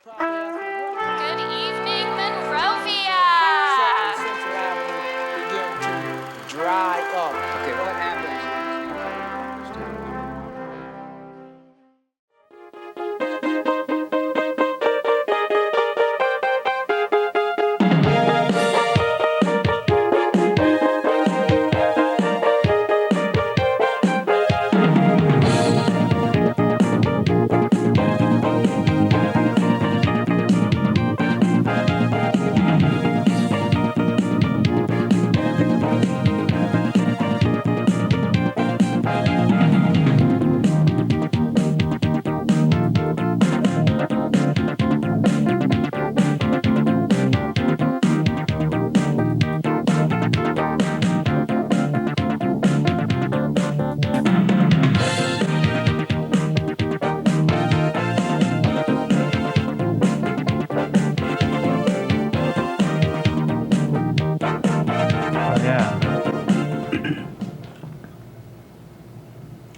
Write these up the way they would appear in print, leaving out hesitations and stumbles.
Good evening, Monrovia. Central Avenue begin to dry up. Okay, what happens?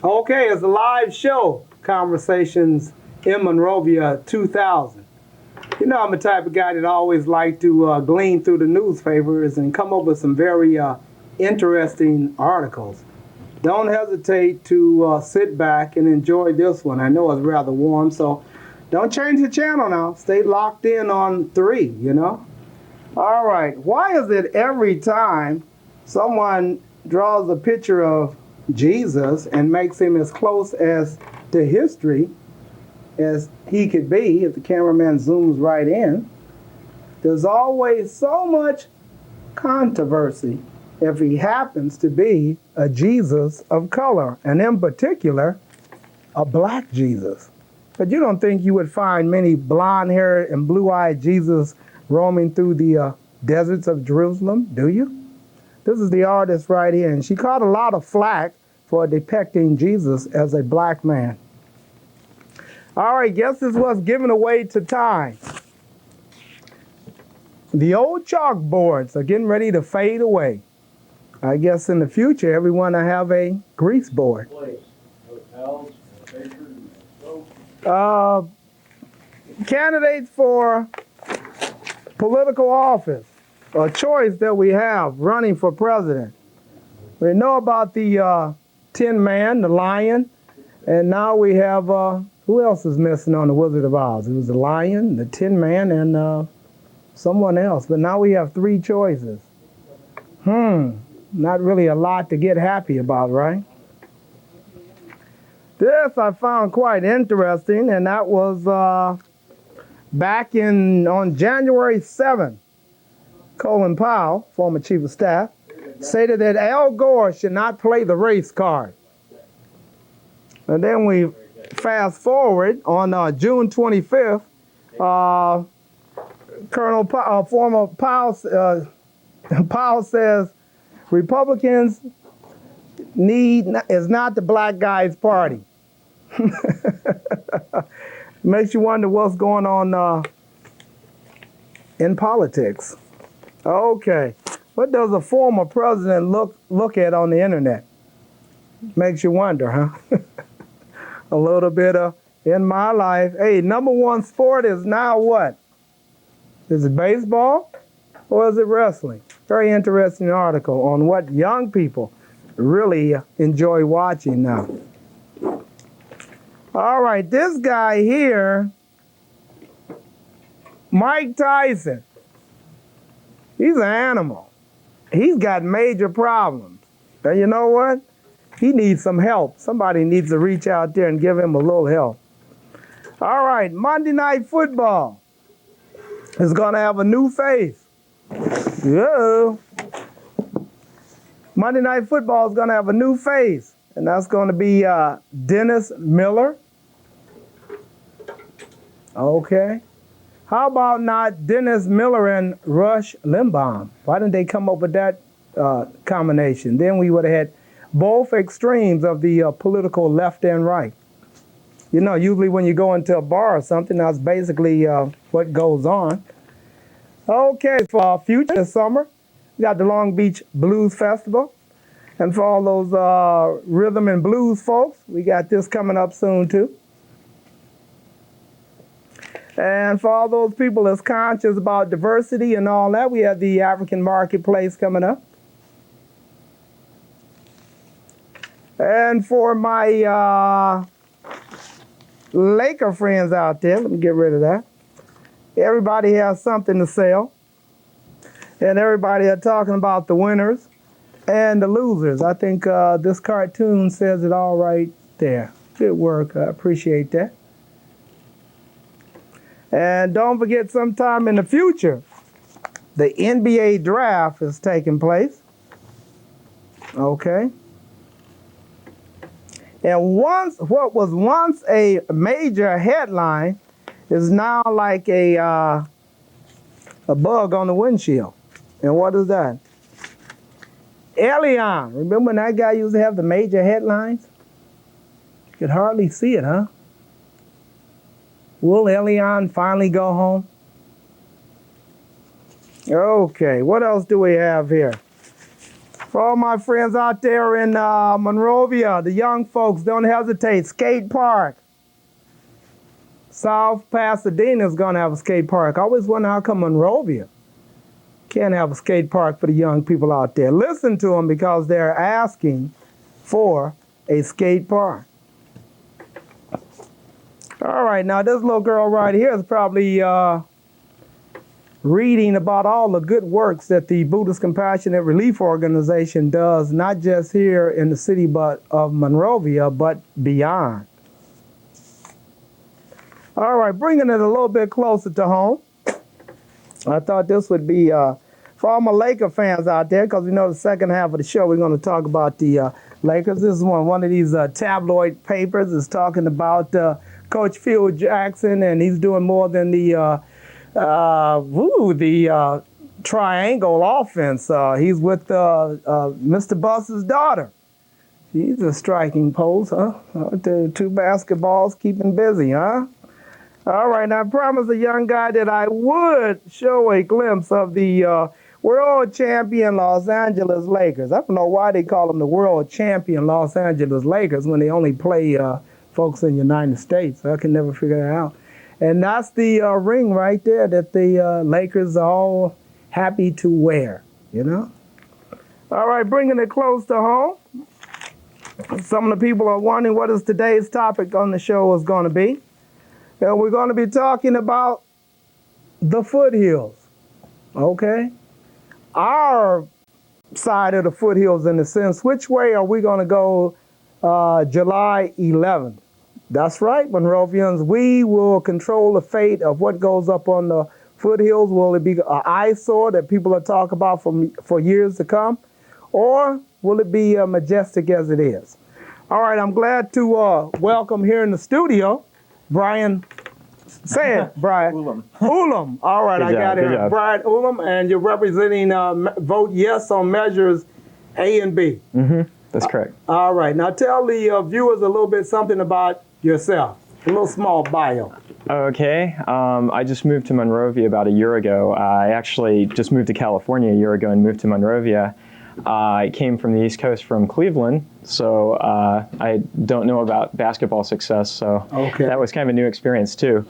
Okay, it's a live show, Conversations in Monrovia 2000. You know, I'm the type of guy that always like to glean through the newspapers and come up with some very interesting articles. Don't hesitate to sit back and enjoy this one. I know it's rather warm, so don't change the channel now. Stay locked in on 3, you know? All right, why is it every time someone draws a picture of Jesus and makes him as close as to history as he could be, if the cameraman zooms right in, there's always so much controversy if he happens to be a Jesus of color, and in particular, a black Jesus. But you don't think you would find many blonde-haired and blue-eyed Jesus roaming through the deserts of Jerusalem, do you? This is the artist right here, and she caught a lot of flack for depicting Jesus as a black man. All right, guess this was given away to time. The old chalkboards are getting ready to fade away. I guess in the future, everyone will have a grease board. Candidates for political office, a choice that we have running for president. We know about the Tin Man, the Lion, and now we have, who else is missing on the Wizard of Oz? It was the Lion, the Tin Man, and someone else. But now we have 3 choices. Not really a lot to get happy about, right? This I found quite interesting, and that was back on January 7th. Colin Powell, former chief of staff, stated that Al Gore should not play the race card. And then we fast forward on June 25th, former Powell says Republicans is not the black guy's party. Makes you wonder what's going on in politics. Okay, what does a former president look at on the internet? Makes you wonder, huh? A little bit of in my life. Hey, number 1 sport is now what? Is it baseball or is it wrestling? Very interesting article on what young people really enjoy watching now. All right, this guy here, Mike Tyson, he's an animal. He's got major problems. And you know what? He needs some help. Somebody needs to reach out there and give him a little help. All right, Monday Night Football is going to have a new face. Yeah. Monday Night Football is going to have a new face, and that's going to be Dennis Miller. Okay. How about not Dennis Miller and Rush Limbaugh? Why didn't they come up with that combination? Then we would have had both extremes of the political left and right. You know, usually when you go into a bar or something, that's basically what goes on. Okay, for future summer, we got the Long Beach Blues Festival. And for all those rhythm and blues folks, we got this coming up soon too. And for all those people that's conscious about diversity and all that, we have the African Marketplace coming up. And for my Laker friends out there, let me get rid of that. Everybody has something to sell. And everybody are talking about the winners and the losers. I think this cartoon says it all right there. Good work. I appreciate that. And don't forget, sometime in the future, the NBA draft is taking place. Okay. And what was once a major headline is now like a bug on the windshield. And what is that? Elion. Remember when that guy used to have the major headlines? You could hardly see it, huh? Will Elion finally go home? Okay, what else do we have here? For all my friends out there in Monrovia, the young folks, don't hesitate. Skate park. South Pasadena is going to have a skate park. I always wonder how come Monrovia can't have a skate park for the young people out there. Listen to them because they're asking for a skate park. All right, now this little girl right here is probably reading about all the good works that the Buddhist Compassionate Relief Organization does, not just here in the city of Monrovia, but beyond. All right, bringing it a little bit closer to home. I thought this would be for all my Laker fans out there, because we know the second half of the show we're going to talk about the Lakers. This is one of these tabloid papers is talking about Coach Phil Jackson, and he's doing more than the triangle offense. He's with Mr. Buss's daughter. She's a striking pose, huh? The two basketballs keeping busy, huh? All right, now I promised a young guy that I would show a glimpse of the world champion Los Angeles Lakers. I don't know why they call them the world champion Los Angeles Lakers when they only play folks in the United States. I can never figure that out. And that's the ring right there that the Lakers are all happy to wear, you know? All right, bringing it close to home. Some of the people are wondering what is today's topic on the show is going to be. And we're going to be talking about the foothills, okay? Our side of the foothills, in a sense. Which way are we going to go July 11th? That's right, Monrovians. We will control the fate of what goes up on the foothills. Will it be an eyesore that people will talk about for years to come? Or will it be majestic as it is? All right, I'm glad to welcome here in the studio Brian, say it, Brian. Ulm. Ulm. All right, I got it. Brian Ulm, and you're representing Vote Yes on measures A and B. Mm-hmm. That's correct. All right, now tell the viewers a little bit something about yourself, a little small bio. Okay, I just moved to Monrovia about a year ago. I actually just moved to California a year ago and moved to Monrovia. I came from the East Coast from Cleveland, so I don't know about basketball success, so that was kind of a new experience too.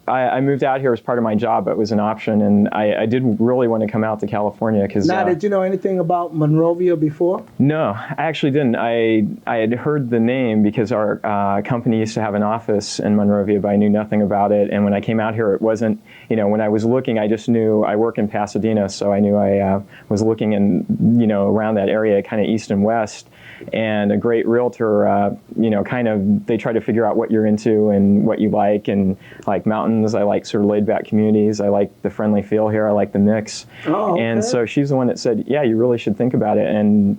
I moved out here as part of my job, but it was an option, and I did really want to come out to California because. Now, did you know anything about Monrovia before? No, I actually didn't. I had heard the name because our company used to have an office in Monrovia, but I knew nothing about it. And when I came out here, it wasn't, when I was looking, I just knew I work in Pasadena, so I knew I was looking in, around that area, kind of east and west. And a great realtor, they try to figure out what you're into and what you like, and like mountains. I like sort of laid-back communities. I like the friendly feel here. I like the mix. Oh, okay. And so she's the one that said, yeah, you really should think about it, and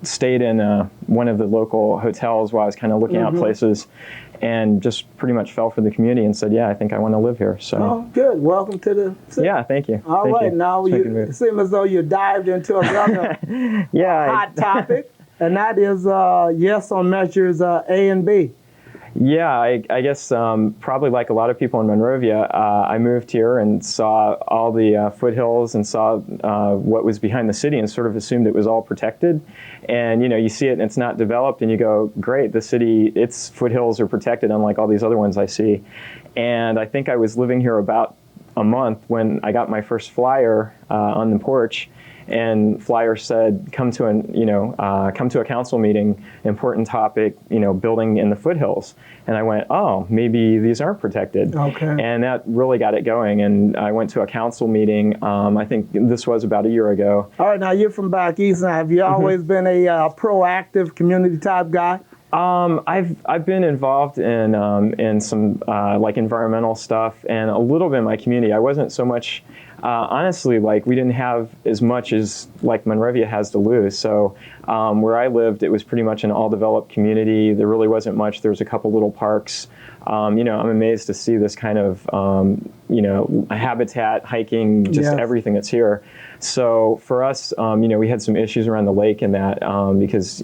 stayed in one of the local hotels while I was kind of looking out places, and just pretty much fell for the community and said, yeah, I think I want to live here. So. Oh, good. Welcome to the city. Yeah, thank you. All right, now you seem as though you dived into another hot topic. And that is yes on measures A and B. Yeah, I guess probably like a lot of people in Monrovia, I moved here and saw all the foothills and saw what was behind the city and sort of assumed it was all protected. And you see it and it's not developed and you go, great, the city, its foothills are protected unlike all these other ones I see. And I think I was living here about a month when I got my first flyer on the porch. And flyer said, come to a council meeting, important topic, building in the foothills. And I went, oh, maybe these aren't protected. Okay. And that really got it going. And I went to a council meeting, I think this was about a year ago. All right, now you're from back east. Now, have you always been a proactive community type guy? I've been involved in some like environmental stuff and a little bit in my community. I wasn't so much, honestly, like we didn't have as much as like Monrovia has to lose. So where I lived, it was pretty much an all-developed community. There really wasn't much. There was a couple little parks. I'm amazed to see this kind of habitat, hiking, just everything that's here. So for us, we had some issues around the lake and that because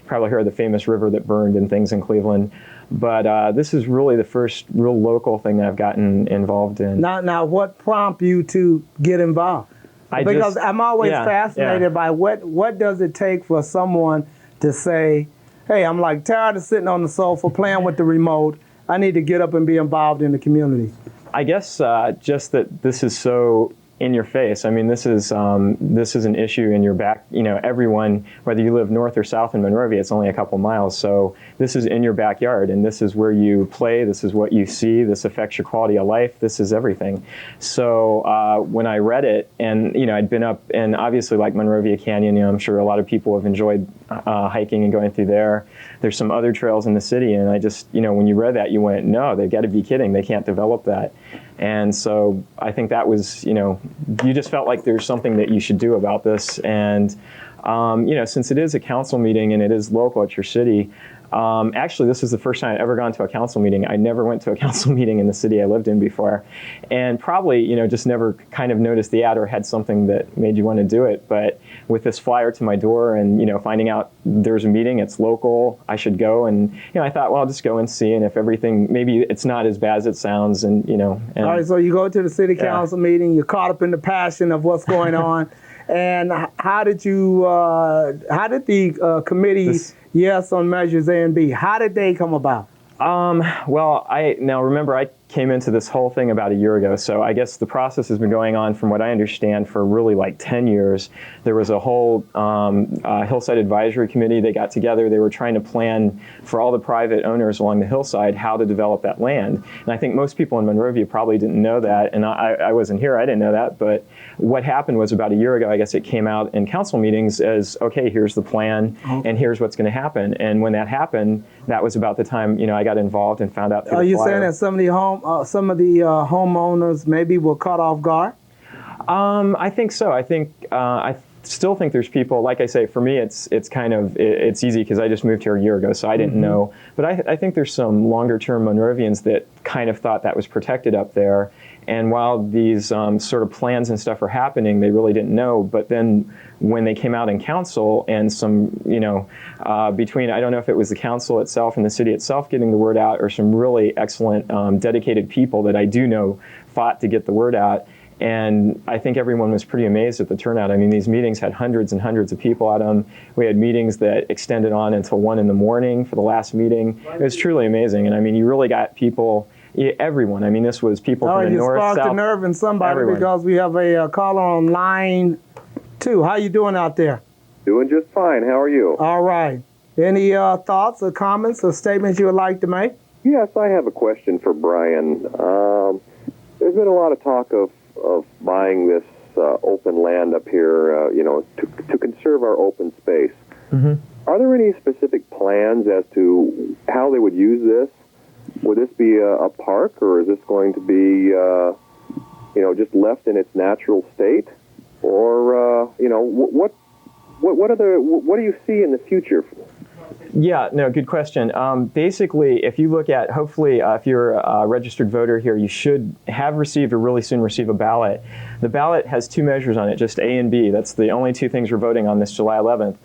probably heard of the famous river that burned and things in Cleveland. But this is really the first real local thing that I've gotten involved in. Now, what prompted you to get involved? Because I'm always fascinated by what does it take for someone to say, hey, I'm like tired of sitting on the sofa playing with the remote. I need to get up and be involved in the community. I guess just that this is so in your face. I mean, this is an issue in your back. Everyone, whether you live north or south in Monrovia, it's only a couple miles. So this is in your backyard, and this is where you play. This is what you see. This affects your quality of life. This is everything. So when I read it, and I'd been up, and obviously like Monrovia Canyon, I'm sure a lot of people have enjoyed hiking and going through there. There's some other trails in the city, and I just, when you read that, you went, no, they've got to be kidding. They can't develop that. And so I think that was, you just felt like there's something that you should do about this. And, since it is a council meeting and it is local at your city, actually, this is the first time I've ever gone to a council meeting. I never went to a council meeting in the city I lived in before. And probably, just never kind of noticed the ad or had something that made you want to do it. But with this flyer to my door and, finding out there's a meeting, it's local, I should go. And, I thought, well, I'll just go and see. And if everything, maybe it's not as bad as it sounds. And, All right, so you go to the city council meeting, you're caught up in the passion of what's going on. And how did the committee yes on measures A and B, how did they come about? Well, now remember, I came into this whole thing about a year ago, so I guess the process has been going on, from what I understand, for really like 10 years. There was a whole hillside advisory committee. They got together. They were trying to plan for all the private owners along the hillside how to develop that land. And I think most people in Monrovia probably didn't know that, and I wasn't here. I didn't know that. But what happened was about a year ago, I guess it came out in council meetings as, okay, here's the plan, and here's what's going to happen. And when that happened, that was about the time I got involved and found out through the flyer. Are you saying that some of the homeowners maybe were caught off guard? I think so. I still think there's people, like I say, for me it's kind of, it's easy because I just moved here a year ago, so I didn't know. But I think there's some longer term Monrovians that kind of thought that was protected up there. And while these sort of plans and stuff are happening, they really didn't know. But then when they came out in council and some, between, I don't know if it was the council itself and the city itself getting the word out, or some really excellent, dedicated people that I do know fought to get the word out. And I think everyone was pretty amazed at the turnout. I mean, these meetings had hundreds and hundreds of people at them. We had meetings that extended on until 1 in the morning for the last meeting. It was truly amazing. And I mean, you really got people, everyone. I mean, this was people from the north, south. You sparked a nerve in somebody, everyone. Because we have a caller on line 2. How you doing out there? Doing just fine. How are you? All right. Any thoughts or comments or statements you would like to make? Yes, I have a question for Brian. There's been a lot of talk of buying this open land up here, to conserve our open space. Are there any specific plans as to how they would use this? Would this be a park, or is this going to be, just left in its natural state? Or, what do you see in the future? Yeah, no, good question. Basically, if you look at, hopefully, if you're a registered voter here, you should have received or really soon receive a ballot. The ballot has 2 measures on it, just A and B. That's the only 2 things we're voting on this July 11th.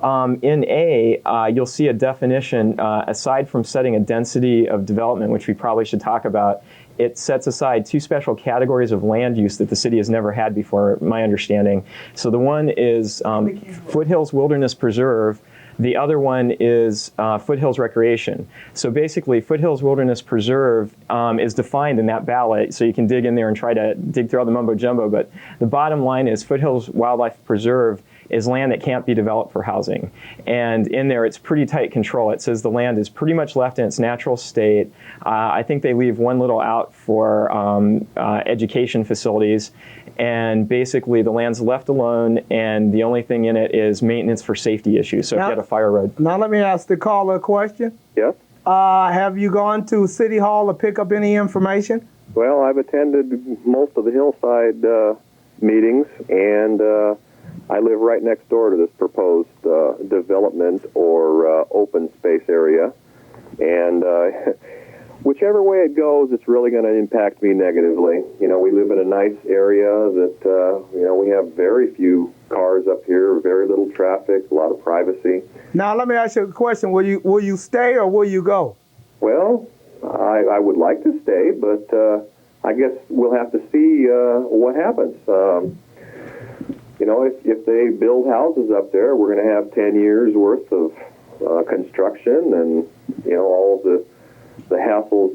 In A, you'll see a definition, aside from setting a density of development, which we probably should talk about, it sets aside two special categories of land use that the city has never had before, my understanding. So the one is Foothills Wilderness Preserve. The other one is Foothills Recreation. So basically, Foothills Wilderness Preserve is defined in that ballot, so you can dig in there and try to dig through all the mumbo jumbo, but the bottom line is Foothills Wildlife Preserve is land that can't be developed for housing. And in there, it's pretty tight control. It says the land is pretty much left in its natural state. I think they leave one little out for education facilities. And basically, the land's left alone, and the only thing in it is maintenance for safety issues. So if you had a fire road. Now let me ask the caller a question. Yes? Have you gone to City Hall to pick up any information? Well, I've attended most of the Hillside meetings, and I live right next door to this proposed development or open space area. And whichever way it goes, it's really going to impact me negatively. You know, we live in a nice area that, you know, we have very few cars up here, very little traffic, a lot of privacy. Now, let me ask you a question. Will you stay or will you go? Well, I would like to stay, but I guess we'll have to see what happens. You know, if they build houses up there, we're going to have 10 years worth of construction and, you know, all of the hassles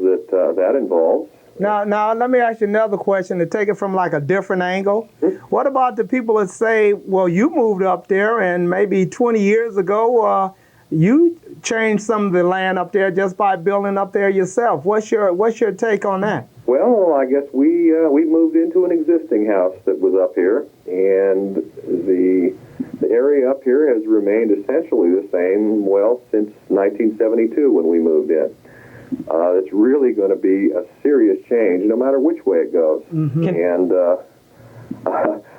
that involves. Now, let me ask you another question to take it from like a different angle. What about the people that say, well, you moved up there and maybe 20 years ago you changed some of the land up there just by building up there yourself? What's your take on that? Well, I guess we moved into an existing house that was up here, and the area up here has remained essentially the same, well, since 1972 when we moved in. It's really going to be a serious change, no matter which way it goes. Mm-hmm. And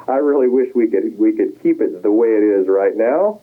I really wish we could keep it the way it is right now.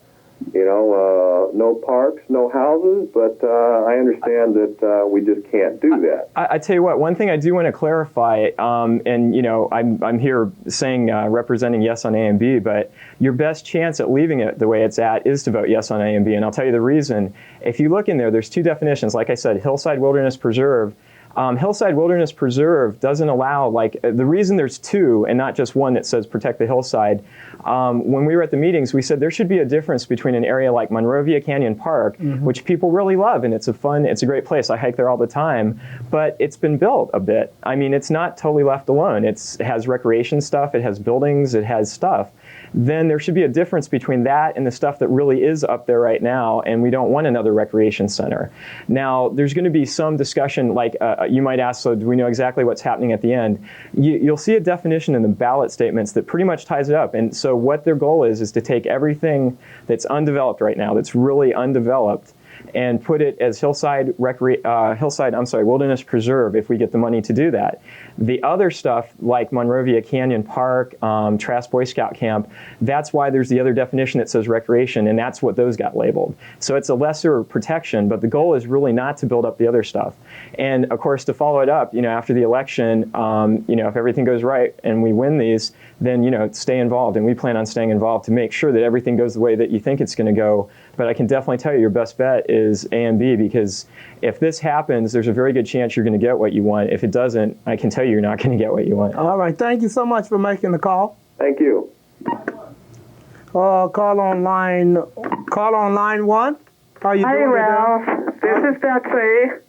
You know, no parks, no houses, but I understand that we just can't do that. I tell you what, one thing I do want to clarify, and you know, I'm here saying representing yes on A and B, but your best chance at leaving it the way it's at is to vote yes on A and B, and I'll tell you the reason. If you look in there, there's two definitions. Like I said, Hillside Wilderness Preserve. Hillside Wilderness Preserve doesn't allow, like, the reason there's two and not just one that says protect the hillside, when we were at the meetings, we said there should be a difference between an area like Monrovia Canyon Park, mm-hmm. which people really love, and it's a great place. I hike there all the time, but it's been built a bit. I mean, it's not totally left alone. It has recreation stuff, it has buildings, it has stuff. Then there should be a difference between that and the stuff that really is up there right now, and we don't want another recreation center. Now, there's going to be some discussion, like you might ask, so do we know exactly what's happening at the end? You'll see a definition in the ballot statements that pretty much ties it up, and so what their goal is to take everything that's undeveloped right now, that's really undeveloped, and put it as Hillside Wilderness Preserve if we get the money to do that. The other stuff, like Monrovia Canyon Park, Trask Boy Scout Camp, that's why there's the other definition that says recreation, and that's what those got labeled. So it's a lesser protection, but the goal is really not to build up the other stuff. And of course, to follow it up, you know, after the election, you know, if everything goes right and we win these, then, you know, stay involved, and we plan on staying involved to make sure that everything goes the way that you think it's going to go. But I can definitely tell you your best bet is A and B, because if this happens, there's a very good chance you're going to get what you want. If it doesn't, I can tell you you're not going to get what you want. All right. Thank you so much for making the call. Thank you. Call on line one. How you doing? Hi, Ralph. This is Betsy.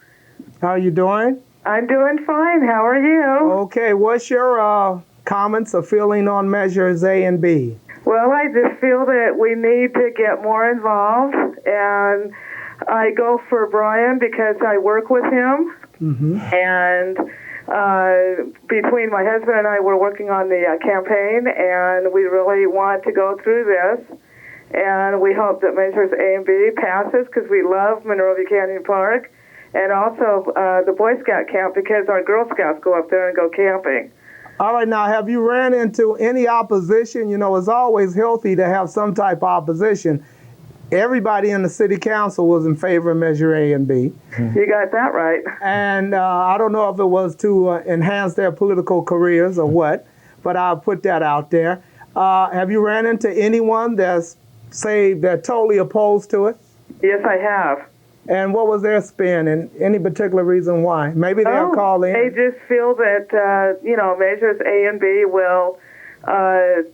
How you doing? I'm doing fine. How are you? Okay. What's your comments or feeling on measures A and B? Well, I just feel that we need to get more involved, and I go for Brian because I work with him, mm-hmm. and between my husband and I, we're working on the campaign, and we really want to go through this, and we hope that measures A and B passes because we love Monrovia Canyon Park, and also the Boy Scout camp because our Girl Scouts go up there and go camping. All right, now, have you ran into any opposition? You know, it's always healthy to have some type of opposition. Everybody in the city council was in favor of Measure A and B. You got that right. And I don't know if it was to enhance their political careers or what, but I'll put that out there. Have you ran into anyone that's say they're totally opposed to it? Yes, I have. And what was their spin, and any particular reason why? Maybe they'll call in. They just feel that, measures A and B will,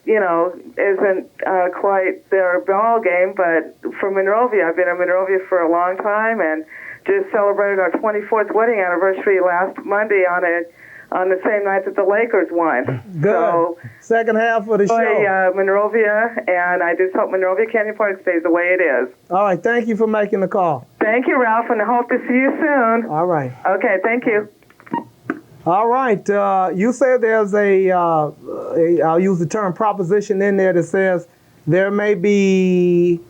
isn't quite their ball game. But for Monrovia, I've been in Monrovia for a long time and just celebrated our 24th wedding anniversary last Monday on the same night that the Lakers won. Good. So, second half of the show. Monrovia, and I just hope Monrovia Canyon Park stays the way it is. All right, thank you for making the call. Thank you, Ralph, and I hope to see you soon. All right. Okay, thank you. All right, you said there's I'll use the term proposition in there that says there may be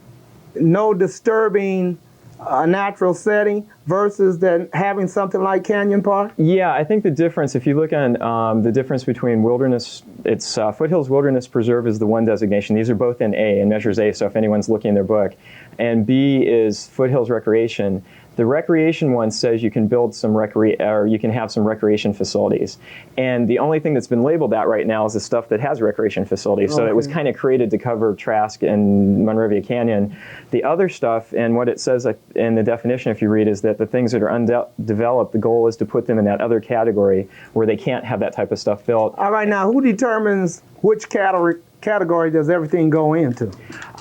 no disturbing natural setting versus then having something like Canyon Park? Yeah, I think the difference, if you look on the difference between wilderness, it's Foothills Wilderness Preserve is the one designation. These are both in A, and measures A, so if anyone's looking in their book. And B is Foothills Recreation. The recreation one says you can build some you can have some recreation facilities. And the only thing that's been labeled that right now is the stuff that has recreation facilities. So it was kind of created to cover Trask and Monrovia Canyon. The other stuff, and what it says in the definition, if you read, is that the things that are undeveloped, the goal is to put them in that other category where they can't have that type of stuff built. All right, now who determines which category does everything go into?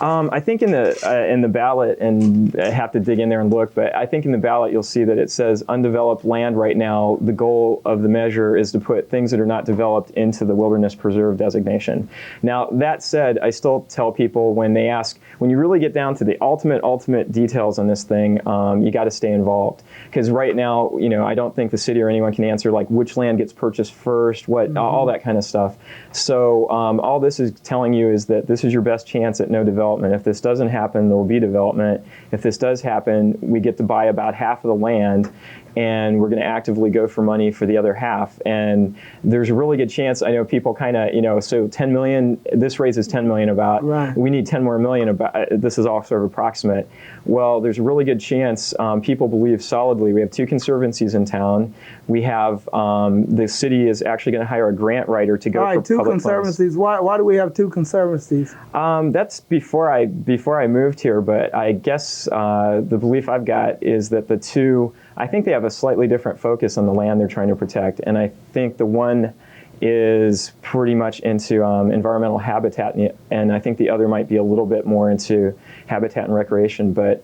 I think in the ballot, and I have to dig in there and look, but I think in the ballot you'll see that it says undeveloped land right now. The goal of the measure is to put things that are not developed into the wilderness preserve designation. Now that said, I still tell people when they ask, when you really get down to the ultimate details on this thing, you got to stay involved, because right now, I don't think the city or anyone can answer like which land gets purchased first, all that kind of stuff. So all this is telling you is that this is your best chance at no development. If this doesn't happen, there will be development. If this does happen, we get to buy about half of the land, and we're going to actively go for money for the other half. And there's a really good chance, I know people kind of, so 10 million, this raises 10 million about, right. We need 10 more million about, this is all sort of approximate. Well, there's a really good chance, people believe solidly, we have 2 conservancies in town. We have, the city is actually going to hire a grant writer to go for public 2 conservancies. Why do we have 2 conservancies? That's before I moved here, but I guess the belief I've got is that the 2, I think they have a slightly different focus on the land they're trying to protect, and I think the one is pretty much into environmental habitat, and I think the other might be a little bit more into habitat and recreation, but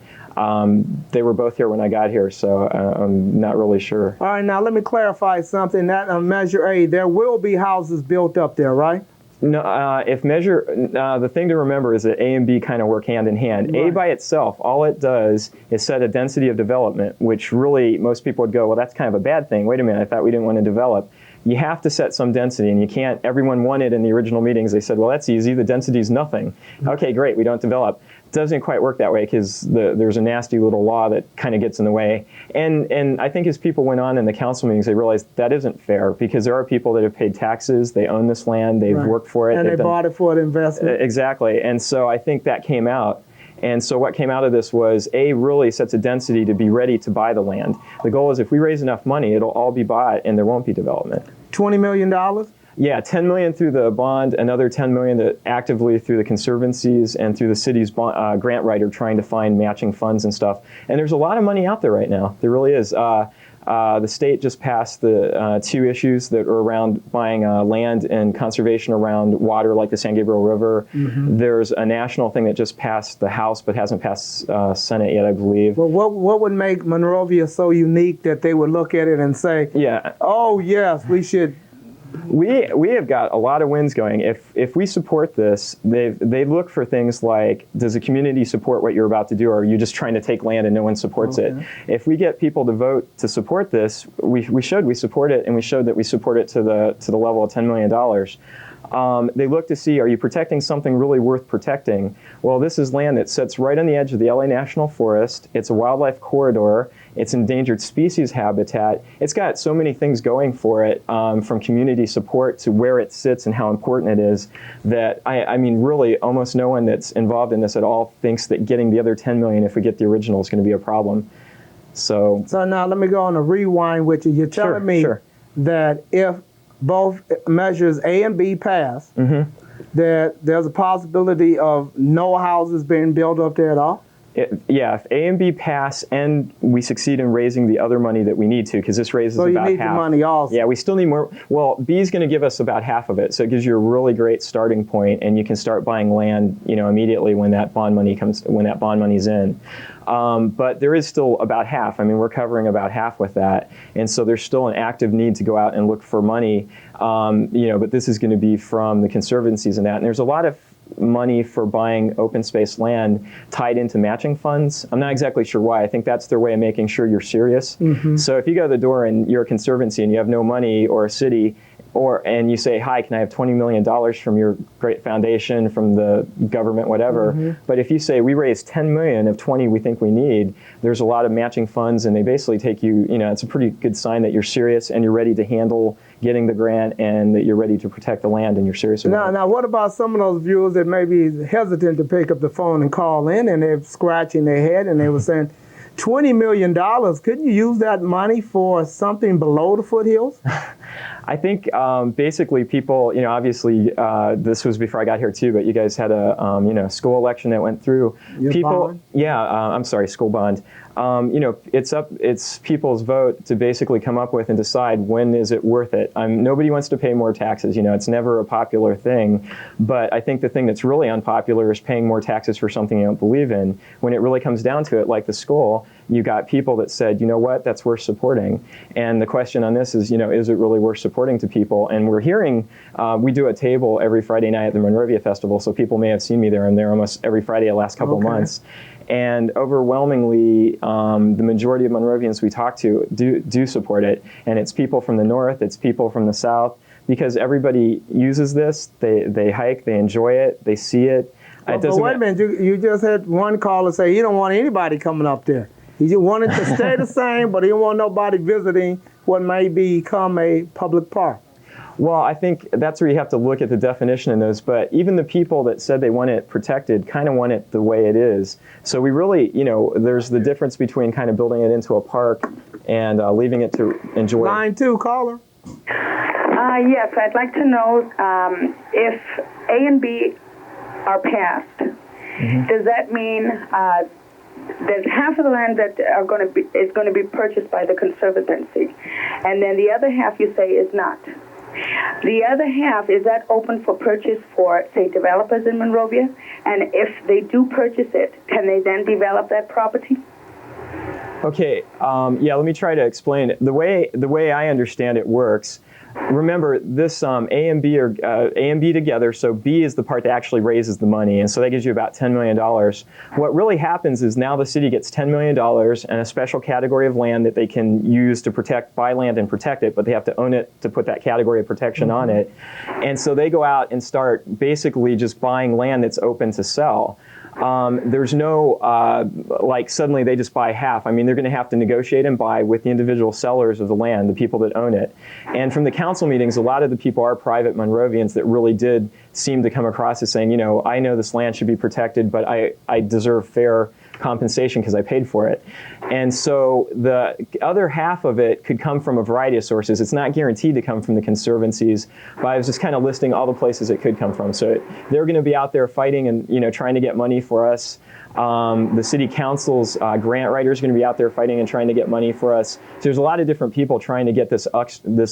they were both here when I got here, so I'm not really sure. All right, now let me clarify something. That on Measure A, there will be houses built up there, right? No, the thing to remember is that A and B kind of work hand in hand. Right. A by itself, all it does is set a density of development, which really most people would go, well, that's kind of a bad thing. Wait a minute, I thought we didn't want to develop. You have to set some density, and you can't, everyone wanted in the original meetings, they said, well, that's easy, the density is nothing. Okay, great, we don't develop. It doesn't quite work that way, because there's a nasty little law that kind of gets in the way. And I think as people went on in the council meetings, they realized that isn't fair, because there are people that have paid taxes, they own this land, they've worked for it. And they bought it for an investment. Exactly, and so I think that came out. And so what came out of this was, A, really sets a density to be ready to buy the land. The goal is if we raise enough money, it'll all be bought and there won't be development. $20 million? Yeah, 10 million through the bond, another 10 million that actively through the conservancies and through the city's grant writer trying to find matching funds and stuff. And there's a lot of money out there right now. There really is. The state just passed the 2 issues that are around buying land and conservation around water, like the San Gabriel River. Mm-hmm. There's a national thing that just passed the House but hasn't passed Senate yet, I believe. Well, what would make Monrovia so unique that they would look at it and say, yeah, oh, yes, we should... We have got a lot of wins going. If we support this, they look for things like, does the community support what you're about to do, or are you just trying to take land and no one supports it? If we get people to vote to support this, we showed we support it, and we showed that we support it to the level of $10 million. They look to see, are you protecting something really worth protecting? Well, this is land that sits right on the edge of the LA National Forest. It's a wildlife corridor. It's endangered species habitat. It's got so many things going for it, from community support to where it sits and how important it is, that I mean, really, almost no one that's involved in this at all thinks that getting the other 10 million, if we get the original, is going to be a problem. So now let me go on a rewind with you. You're telling me that if both measures A and B pass, that there's a possibility of no houses being built up there at all? Yeah, if A and B pass and we succeed in raising the other money that we need to, because this raises So you about need half. the money also. Yeah, we still need more. Well, B is going to give us about half of it, so it gives you a really great starting point, and you can start buying land, immediately when that bond money's in. But there is still about half. I mean, we're covering about half with that, and so there's still an active need to go out and look for money. But this is going to be from the conservancies and that, and there's a lot of money for buying open space land tied into matching funds. I'm not exactly sure why. I think that's their way of making sure you're serious. So if you go to the door and you're a conservancy and you have no money, or a city, and you say, hi, can I have $20 million from your great foundation, from the government, whatever. But if you say, we raised 10 million of 20 we think we need, there's a lot of matching funds, and they basically take you, it's a pretty good sign that you're serious and you're ready to handle getting the grant, and that you're ready to protect the land and you're serious about it. Now, what about some of those viewers that may be hesitant to pick up the phone and call in, and they're scratching their head and they were saying, $20 million, couldn't you use that money for something below the foothills? I think basically people, obviously this was before I got here too, but you guys had a school election that went through. Bond? Yeah, I'm sorry, school bond. It's people's vote to basically come up with and decide when is it worth it. Nobody wants to pay more taxes. It's never a popular thing. But I think the thing that's really unpopular is paying more taxes for something you don't believe in. When it really comes down to it, like the school, you got people that said, you know what, that's worth supporting. And the question on this is, is it really worth supporting to people? And we're hearing, we do a table every Friday night at the Monrovia Festival, so people may have seen me there. I'm there almost every Friday the last couple of months. And overwhelmingly, the majority of Monrovians we talk to do support it. And it's people from the north, it's people from the south, because everybody uses this. They hike, they enjoy it, they see it. But wait a minute, you just had one caller say he don't want anybody coming up there. He just wanted to stay the same, but he don't want nobody visiting what may become a public park. Well, I think that's where you have to look at the definition in those. But even the people that said they want it protected kind of want it the way it is. So we really, there's the difference between kind of building it into a park and leaving it to enjoy. Line 2, caller. Yes, I'd like to know if A and B are passed, does that mean there's half of the land that is going to be purchased by the conservancy, and then the other half you say is not? The other half, is that open for purchase for, say, developers in Monrovia? And if they do purchase it, can they then develop that property? Okay, let me try to explain it. The way I understand it works, remember this A and B are A and B together, so B is the part that actually raises the money, and so that gives you about $10 million. What really happens is now the city gets $10 million and a special category of land that they can use to buy land and protect it, but they have to own it to put that category of protection on it. And so they go out and start basically just buying land that's open to sell. There's no, suddenly they just buy half. I mean, they're going to have to negotiate and buy with the individual sellers of the land, the people that own it. And from the council meetings, a lot of the people are private Monrovians that really did seem to come across as saying, I know this land should be protected, but I deserve fair compensation because I paid for it. And so the other half of it could come from a variety of sources. It's not guaranteed to come from the conservancies, but I was just kind of listing all the places it could come from. So they're going to be out there fighting and trying to get money for us. The city council's grant writers are going to be out there fighting and trying to get money for us. So there's a lot of different people trying to get this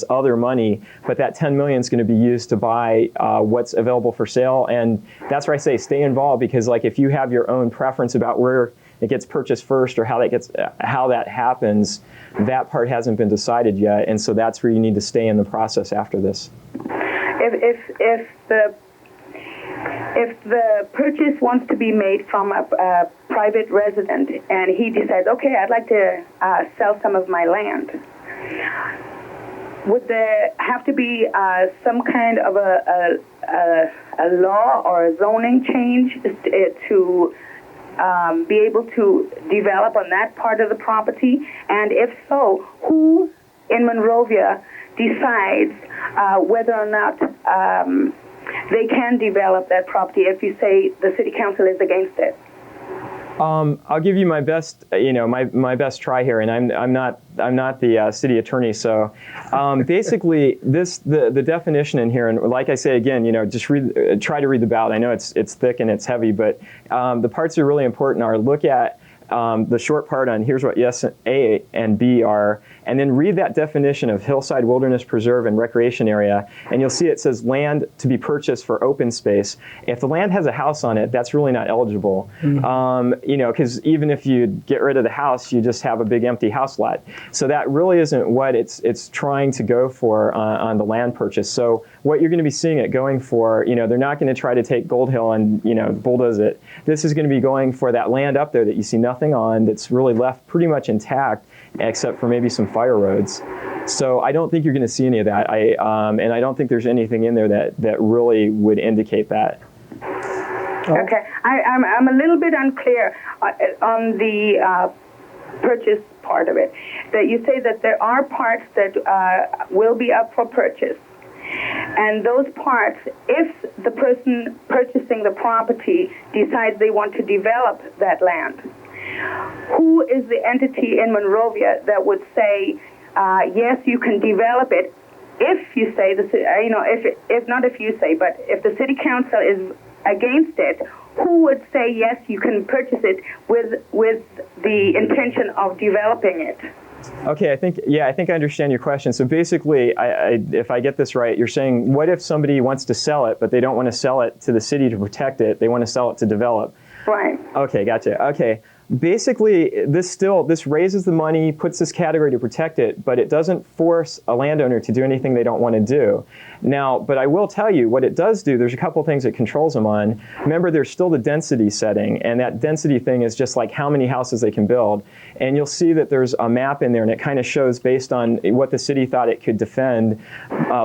other money, but that $10 million is going to be used to buy what's available for sale. And that's where I say stay involved, because if you have your own preference about where it gets purchased first or how that happens, that part hasn't been decided yet. And so that's where you need to stay in the process after this. If the purchase wants to be made from a private resident and he decides, okay, I'd like to sell some of my land, would there have to be some kind of a law or a zoning change to be able to develop on that part of the property? And if so, who in Monrovia decides whether or not they can develop that property if you say the city council is against it? I'll give you my best, my best try here, and I'm not the city attorney. So, basically, the definition in here, and like I say again, just try to read the ballot. I know it's thick and it's heavy, but the parts that are really important are look at the short part on here's what yes A and B are, and then read that definition of hillside wilderness preserve and recreation area, and you'll see it says land to be purchased for open space. If the land has a house on it, that's really not eligible. Because even if you get rid of the house, you just have a big empty house lot. So that really isn't what it's trying to go for on the land purchase. So what you're going to be seeing it going for, they're not going to try to take Gold Hill and bulldoze it. This is going to be going for that land up there that you see nothing on, that's really left pretty much intact, except for maybe some fire roads. So I don't think you're going to see any of that. And I don't think there's anything in there that really would indicate that. Okay, I'm a little bit unclear on the purchase part of it. That you say that there are parts that will be up for purchase. And those parts, if the person purchasing the property decides they want to develop that land, who is the entity in Monrovia that would say, yes, you can develop it? If you say, if not if you say, but if the city council is against it, who would say, yes, you can purchase it with the intention of developing it? Okay, I think I understand your question. So basically, if I get this right, you're saying, what if somebody wants to sell it, but they don't want to sell it to the city to protect it, they want to sell it to develop? Right. Okay, gotcha. Okay. Basically, this raises the money, puts this category to protect it, but it doesn't force a landowner to do anything they don't want to do. Now, but I will tell you what it does do. There's a couple things it controls them on. Remember, there's still the density setting, and that density thing is just like how many houses they can build. And you'll see that there's a map in there, and it kind of shows based on what the city thought it could defend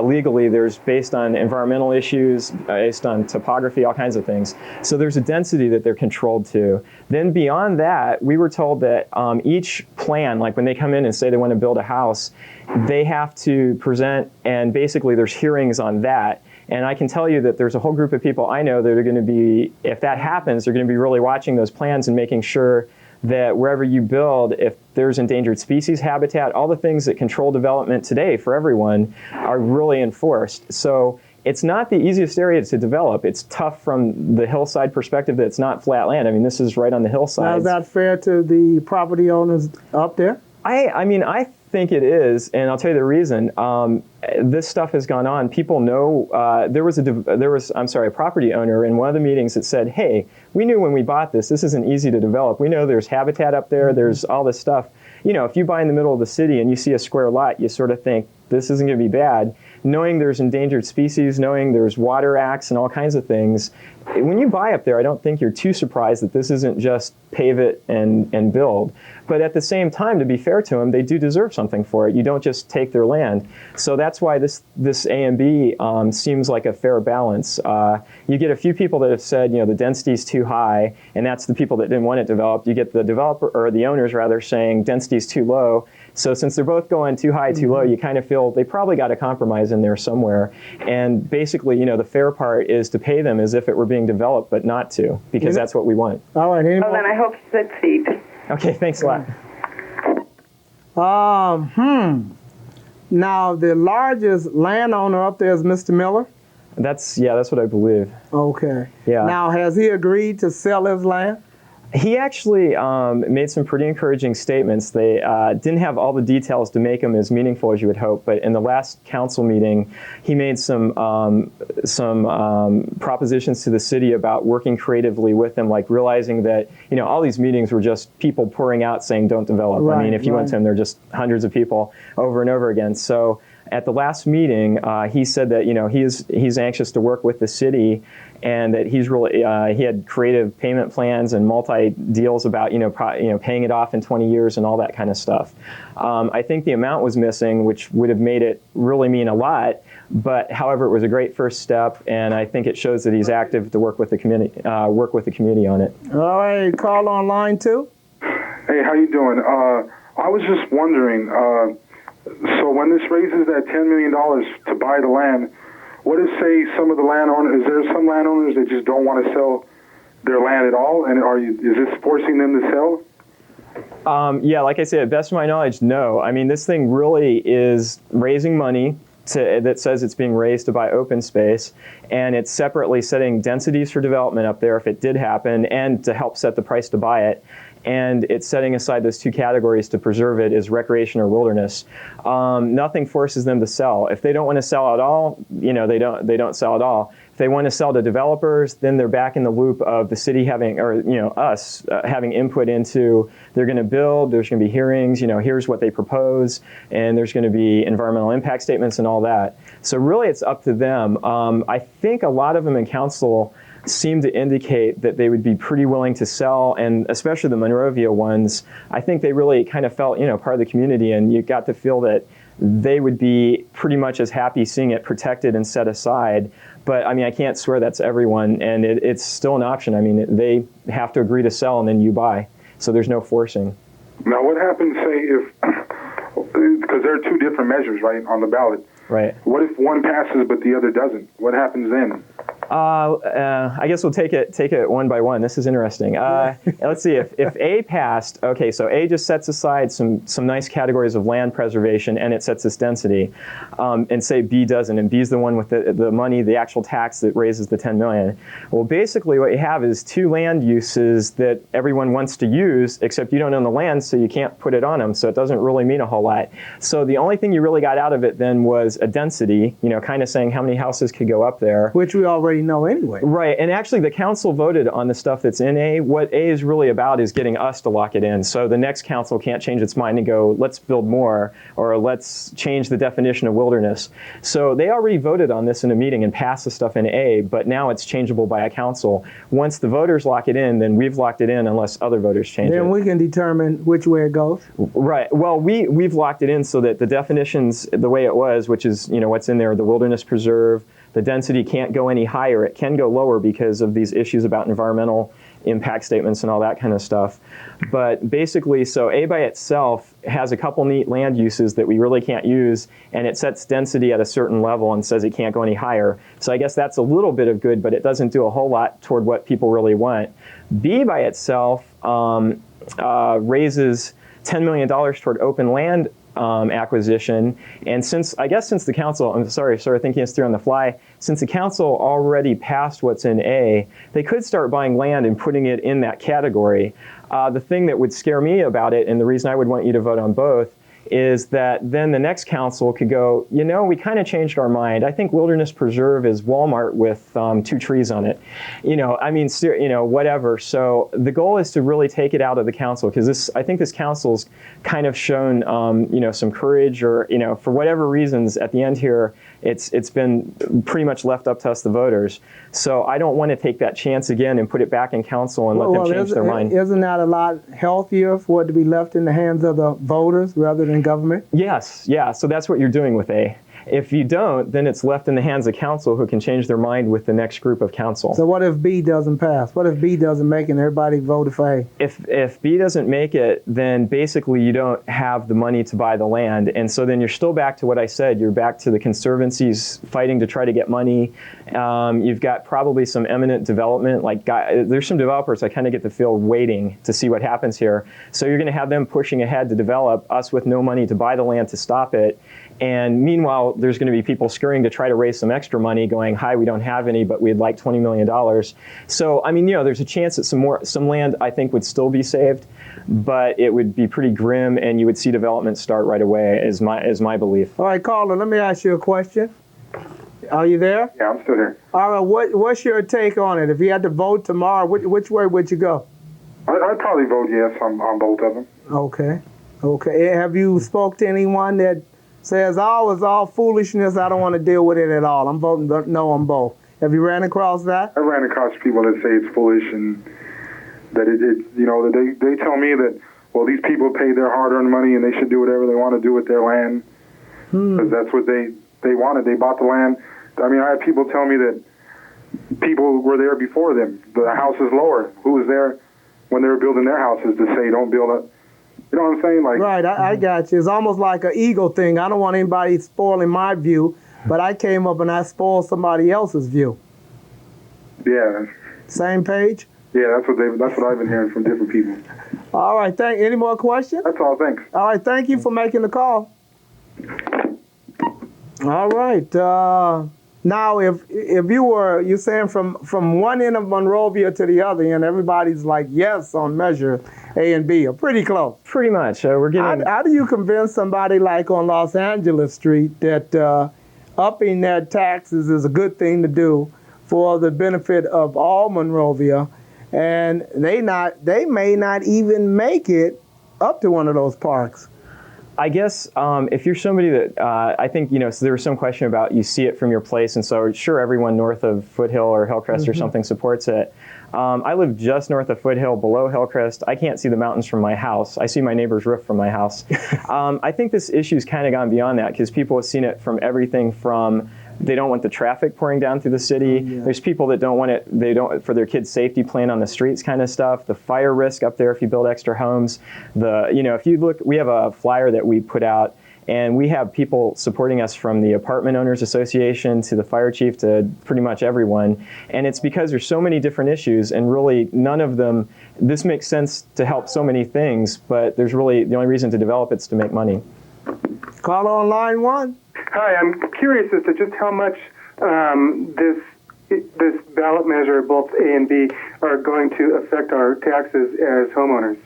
legally. There's based on environmental issues, based on topography, all kinds of things. So there's a density that they're controlled to. Then beyond that, we were told that each plan, like when they come in and say they want to build a house, they have to present, and basically there's hearings on that. And I can tell you that there's a whole group of people I know that are going to be, if that happens, they're going to be really watching those plans and making sure that wherever you build, if there's endangered species habitat, all the things that control development today for everyone are really enforced. So it's not the easiest area to develop. It's tough from the hillside perspective that it's not flat land. I mean, this is right on the hillside. Now, is that fair to the property owners up there? I think it is, and I'll tell you the reason. This stuff has gone on. People know there was a property owner in one of the meetings that said, "Hey, we knew when we bought this isn't easy to develop. We know there's habitat up there. There's all this stuff. If you buy in the middle of the city and you see a square lot, you sort of think this isn't going to be bad." Knowing there's endangered species, knowing there's water acts and all kinds of things, when you buy up there, I don't think you're too surprised that this isn't just pave it and build. But at the same time, to be fair to them, they do deserve something for it. You don't just take their land. So that's why this A and B seems like a fair balance. You get a few people that have said, the density's too high, and that's the people that didn't want it developed. You get the developer, or the owners rather, saying density's too low. So since they're both going too high, too low, you kind of feel they probably got a compromise in there somewhere. And basically, the fair part is to pay them as if it were being developed, but not to, because that's what we want. All right. Well, then I hope you succeed. Okay, thanks a lot. Now, the largest landowner up there is Mr. Miller? That's what I believe. Okay. Yeah. Now, has he agreed to sell his land? He actually made some pretty encouraging statements. They didn't have all the details to make them as meaningful as you would hope, but in the last council meeting, he made some propositions to the city about working creatively with them, like realizing that all these meetings were just people pouring out saying don't develop. Right, I mean, if you went to them, they're just hundreds of people over and over again. So at the last meeting, he said that he's anxious to work with the city, and that he's really he had creative payment plans and multi deals about paying it off in 20 years and all that kind of stuff. I think the amount was missing, which would have made it really mean a lot. But however, it was a great first step, and I think it shows that he's active to work with the community on it. All right, call on line 2. Hey, how you doing? I was just wondering. So when this raises that $10 million to buy the land, what if, say, some of the landowners, is there some landowners that just don't want to sell their land at all? And is this forcing them to sell? Yeah, like I said, best of my knowledge, no. I mean, this thing really is raising money that says it's being raised to buy open space, and it's separately setting densities for development up there if it did happen, and to help set the price to buy it. And it's setting aside those two categories to preserve it as recreation or wilderness. Nothing forces them to sell. If they don't want to sell at all, they don't sell at all. If they want to sell to developers, then they're back in the loop of the city having, or us having input into, they're going to build, there's going to be hearings, here's what they propose, and there's going to be environmental impact statements and all that. So really it's up to them. I think a lot of them in council seem to indicate that they would be pretty willing to sell, and especially the Monrovia ones, I think they really kind of felt, part of the community, and you got to feel that they would be pretty much as happy seeing it protected and set aside. But I mean, I can't swear that's everyone, and it's still an option. I mean, they have to agree to sell, and then you buy. So there's no forcing. Now, what happens, say, if, because there are two different measures, right, on the ballot. Right. What if one passes but the other doesn't? What happens then? I guess we'll take it one by one. This is interesting. Let's see, if A passed, okay, so A just sets aside some nice categories of land preservation, and it sets this density, and say B doesn't, and B's the one with the money, the actual tax that raises the 10 million. Well, basically what you have is two land uses that everyone wants to use, except you don't own the land, so you can't put it on them, so it doesn't really mean a whole lot. So the only thing you really got out of it then was a density, kind of saying how many houses could go up there. Which we already know anyway. Right, and actually the council voted on the stuff that's in A. What A is really about is getting us to lock it in. So the next council can't change its mind and go, let's build more, or let's change the definition of wilderness. So they already voted on this in a meeting and passed the stuff in A, but now it's changeable by a council. Once the voters lock it in, then we've locked it in unless other voters change it. Then we can determine which way it goes. Right, well, we've locked it in so that the definitions, the way it was, which is, what's in there, the wilderness preserve, the density can't go any higher. It can go lower because of these issues about environmental impact statements and all that kind of stuff. But basically, so A by itself has a couple neat land uses that we really can't use, and it sets density at a certain level and says it can't go any higher. So I guess that's a little bit of good, but it doesn't do a whole lot toward what people really want. B by itself raises $10 million toward open land acquisition, and since the council, I'm sorry, thinking this through on the fly, since the council already passed what's in A, they could start buying land and putting it in that category. The thing that would scare me about it, and the reason I would want you to vote on both, is that then the next council could go, we kind of changed our mind. I think Wilderness Preserve is Walmart with 2 trees on it. Whatever. So the goal is to really take it out of the council, because I think this council's kind of shown, some courage, or, for whatever reasons at the end here, it's been pretty much left up to us, the voters. So I don't want to take that chance again and put it back in council and let them change their mind. Isn't that a lot healthier for it to be left in the hands of the voters rather than government? Yes, yeah, so that's what you're doing with A. If you don't, then it's left in the hands of council, who can change their mind with the next group of council. So what if B doesn't pass? What if B doesn't make it and everybody voted for A? If B doesn't make it, then basically you don't have the money to buy the land. And so then you're still back to what I said. You're back to the conservancies fighting to try to get money. You've got probably some eminent development. There's some developers I kind of get the feel waiting to see what happens here. So you're going to have them pushing ahead to develop, us with no money to buy the land to stop it. And meanwhile, there's going to be people scurrying to try to raise some extra money, going, hi, we don't have any, but we'd like $20 million. So, I mean, there's a chance that some land, I think, would still be saved, but it would be pretty grim, and you would see development start right away, is my belief. All right, Carla, let me ask you a question. Are you there? Yeah, I'm still here. All right, what's your take on it? If you had to vote tomorrow, which way would you go? I'd probably vote yes on both of them. Okay. Have you spoke to anyone that says, it's all foolishness, I don't want to deal with it at all? I'm voting no on both. Have you ran across that? I ran across people that say it's foolish, and that that they tell me that, well, these people pay their hard-earned money and they should do whatever they want to do with their land, because that's what they wanted. They bought the land. I mean, I had people tell me that people were there before them. The house is lower. Who was there when they were building their houses to say, don't build it? You know what I'm saying? Right, I got you. It's almost like an ego thing. I don't want anybody spoiling my view, but I came up and I spoiled somebody else's view. Yeah. Same page? Yeah, that's what I've been hearing from different people. All right, any more questions? That's all. Thanks. All right, thank you for making the call. All right. Now, if you're saying from one end of Monrovia to the other end, everybody's like yes on measure A and B, or pretty close. Pretty much. We're getting. How do you convince somebody like on Los Angeles Street that upping their taxes is a good thing to do for the benefit of all Monrovia, and they may not even make it up to one of those parks? I guess if you're somebody that I think, so there was some question about you see it from your place, and so sure everyone north of Foothill or Hillcrest or something supports it. I live just north of Foothill, below Hillcrest. I can't see the mountains from my house. I see my neighbor's roof from my house. I think this issue's kind of gone beyond that because people have seen it from everything from they don't want the traffic pouring down through the city. There's people that don't want it, they don't, for their kids' safety, playing on the streets kind of stuff. The fire risk up there if you build extra homes. If you look, we have a flyer that we put out, and we have people supporting us from the Apartment Owners Association to the fire chief to pretty much everyone. And it's because there's so many different issues, and really none of them, this makes sense to help so many things, but there's really, the only reason to develop it's to make money. Caller on line one. Hi, I'm curious as to just how much this ballot measure, both A and B, are going to affect our taxes as homeowners.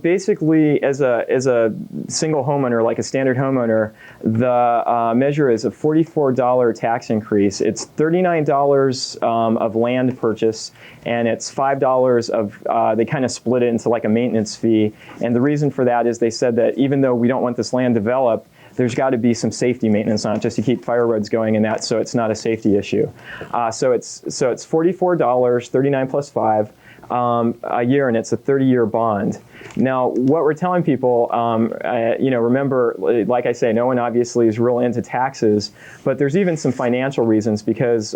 Basically, as a single homeowner, like a standard homeowner, the measure is a $44 tax increase. It's $39 of land purchase, and it's $5 of, they kind of split it into like a maintenance fee. And the reason for that is they said that even though we don't want this land developed, there's got to be some safety maintenance on it just to keep fire roads going and that, so it's not a safety issue. So it's $44, 39 plus 5 a year, and it's a 30-year bond. Now, what we're telling people, remember, like I say, no one obviously is real into taxes, but there's even some financial reasons because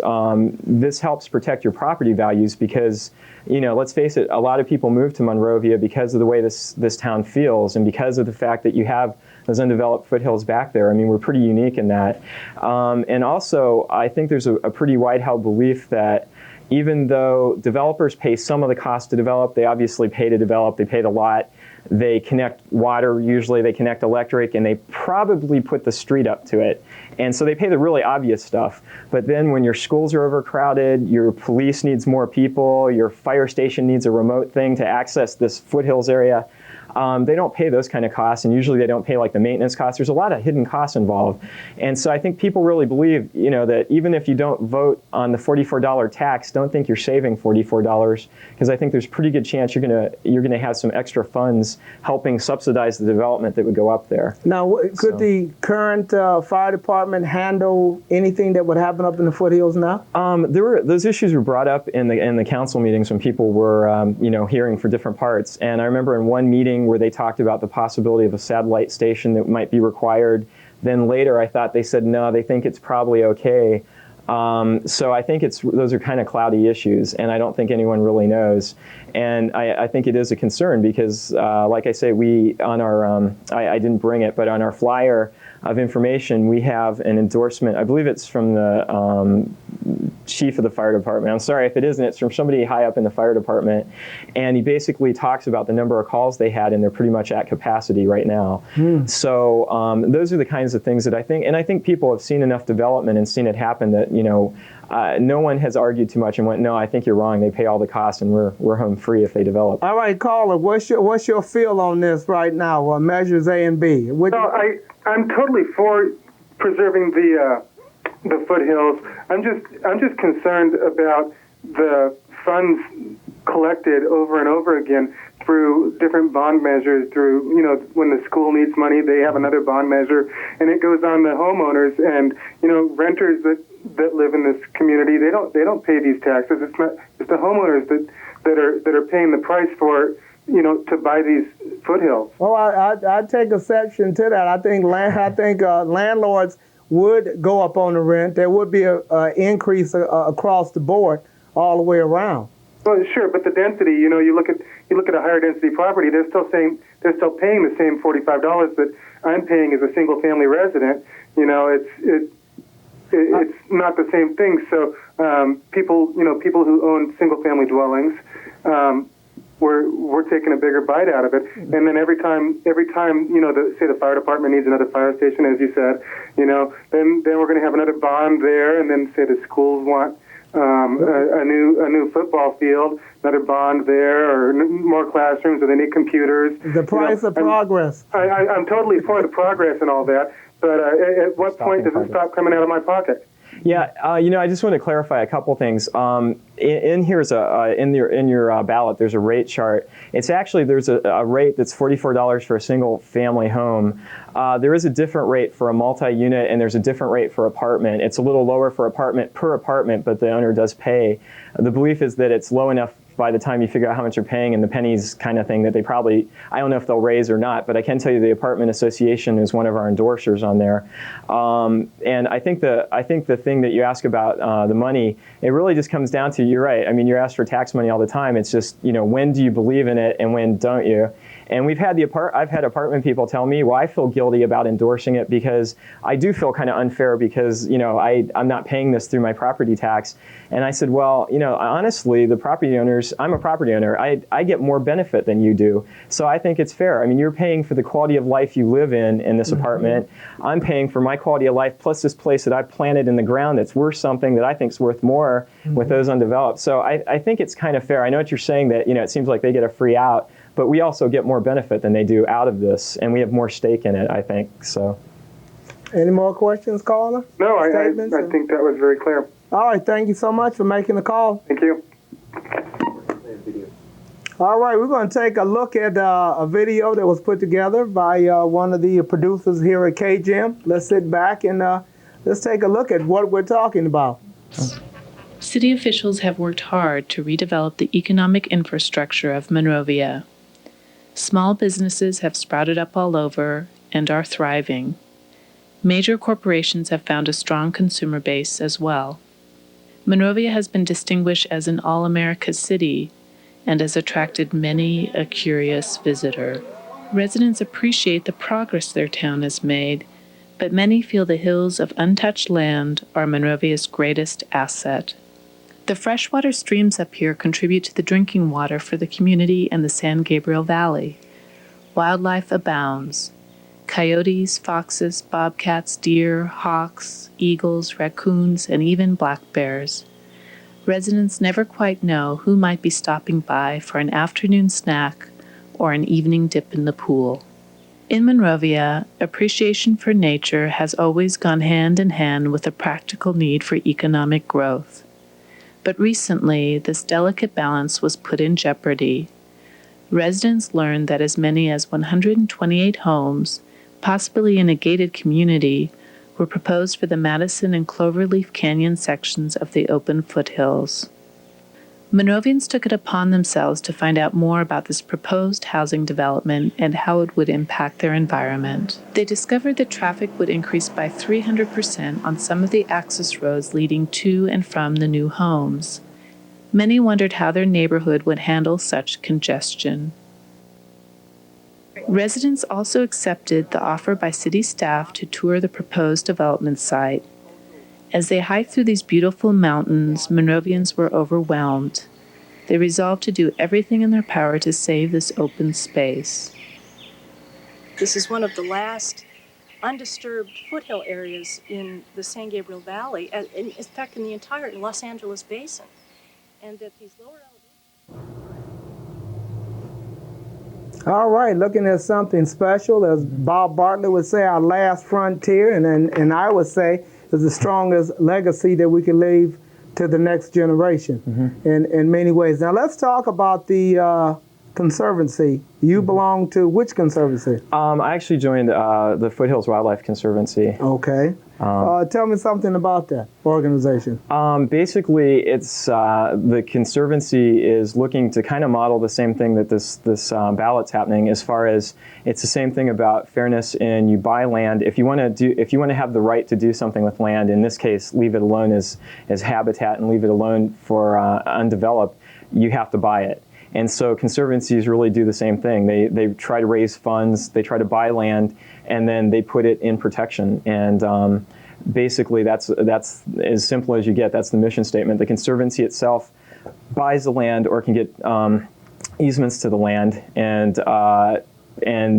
this helps protect your property values because, let's face it, a lot of people move to Monrovia because of the way this town feels and because of the fact that you have those undeveloped foothills back there. I mean, we're pretty unique in that. And also, I think there's a pretty wide-held belief that even though developers pay some of the cost to develop, they obviously pay to develop, they paid a lot. They connect water, usually they connect electric, and they probably put the street up to it. And so they pay the really obvious stuff. But then when your schools are overcrowded, your police needs more people, your fire station needs a remote thing to access this foothills area, they don't pay those kind of costs, and usually they don't pay like the maintenance costs. There's a lot of hidden costs involved. And so I think people really believe, that even if you don't vote on the $44 tax, don't think you're saving $44, because I think there's a pretty good chance you're gonna have some extra funds helping subsidize the development that would go up there. Now, could the current fire department handle anything that would happen up in the foothills now? Those issues were brought up in the council meetings when people were hearing for different parts. And I remember in one meeting where they talked about the possibility of a satellite station that might be required. Then later I thought they said no, they think it's probably okay. So I think those are kind of cloudy issues, and I don't think anyone really knows. And I think it is a concern because, like I say, I didn't bring it, but on our flyer of information, we have an endorsement. I believe it's from the chief of the fire department. I'm sorry if it isn't. It's from somebody high up in the fire department. And he basically talks about the number of calls they had, and they're pretty much at capacity right now. So those are the kinds of things that I think people have seen enough development and seen it happen that, no one has argued too much and went, no, I think you're wrong. They pay all the costs, and we're home free if they develop. All right, caller, what's your feel on this right now? Measures A and B. I'm totally for preserving the foothills. I'm just concerned about the funds collected over and over again through different bond measures. Through when the school needs money, they have another bond measure, and it goes on the homeowners and renters that live in this community. They don't pay these taxes. It's the homeowners that are paying the price for to buy these foothills. Well, I take exception to that. I think landlords would go up on the rent. There would be an increase across the board, all the way around. Well, sure, but the density. You look at a higher density property. They're still paying the same $45 that I'm paying as a single family resident. It's not the same thing. So people who own single-family dwellings, we're taking a bigger bite out of it. And then every time say the fire department needs another fire station, as you said, then we're going to have another bond there, and then say the schools want a new football field, another bond there, or more classrooms, or they need computers. The price of progress. I'm totally for the progress and all that, but at what point does it stop coming out of my pocket? Yeah, I just want to clarify a couple things. In here's in your ballot, there's a rate chart. There's a rate that's $44 for a single family home. There is a different rate for a multi-unit, and there's a different rate for apartment. It's a little lower for apartment per apartment, but the owner does pay. The belief is that it's low enough by the time you figure out how much you're paying and the pennies kind of thing that they probably, I don't know if they'll raise or not, but I can tell you the Apartment Association is one of our endorsers on there. And I think the thing that you ask about the money, it really just comes down to, you're right, I mean, you're asked for tax money all the time. It's just, when do you believe in it and when don't you? And I've had apartment people tell me, well, I feel guilty about endorsing it because I do feel kind of unfair because, I'm not paying this through my property tax. And I said, well, honestly, the property owners, I'm a property owner, I get more benefit than you do. So I think it's fair. I mean, you're paying for the quality of life you live in this apartment. I'm paying for my quality of life plus this place that I planted in the ground that's worth something that I think is worth more with those undeveloped. So I think it's kind of fair. I know what you're saying that, it seems like they get a free out, but we also get more benefit than they do out of this, and we have more stake in it, I think. So, any more questions, caller? No, I think that was very clear. All right, thank you so much for making the call. Thank you. All right, we're going to take a look at a video that was put together by one of the producers here at KGEM. Let's sit back and let's take a look at what we're talking about. City officials have worked hard to redevelop the economic infrastructure of Monrovia. Small businesses have sprouted up all over and are thriving. Major corporations have found a strong consumer base as well. Monrovia has been distinguished as an all-America city and has attracted many a curious visitor. Residents appreciate the progress their town has made, but many feel the hills of untouched land are Monrovia's greatest asset. The freshwater streams up here contribute to the drinking water for the community and the San Gabriel Valley. Wildlife abounds. Coyotes, foxes, bobcats, deer, hawks, eagles, raccoons, and even black bears. Residents never quite know who might be stopping by for an afternoon snack or an evening dip in the pool. In Monrovia, appreciation for nature has always gone hand in hand with a practical need for economic growth. But recently, this delicate balance was put in jeopardy. Residents learned that as many as 128 homes, possibly in a gated community, were proposed for the Madison and Cloverleaf Canyon sections of the open foothills. Monrovians took it upon themselves to find out more about this proposed housing development and how it would impact their environment. They discovered that traffic would increase by 300% on some of the access roads leading to and from the new homes. Many wondered how their neighborhood would handle such congestion. Residents also accepted the offer by city staff to tour the proposed development site. As they hiked through these beautiful mountains, Monrovians were overwhelmed. They resolved to do everything in their power to save this open space. This is one of the last undisturbed foothill areas in the San Gabriel Valley, in fact, in the entire Los Angeles basin. And that these lower elevations. All right, looking at something special, as Bob Bartlett would say, our last frontier, and I would say is the strongest legacy that we can leave to the next generation in many ways. Now let's talk about the Conservancy. You belong to which conservancy? I actually joined the Foothills Wildlife Conservancy. Okay. Tell me something about that organization. Basically, it's the Conservancy is looking to kind of model the same thing that this ballot's happening, as far as it's the same thing about fairness in you buy land. If you want to have the right to do something with land, in this case, leave it alone as habitat and leave it alone for undeveloped, you have to buy it. And so conservancies really do the same thing. They try to raise funds, they try to buy land, and then they put it in protection. And basically that's as simple as you get. That's the mission statement. The Conservancy itself buys the land or can get easements to the land, and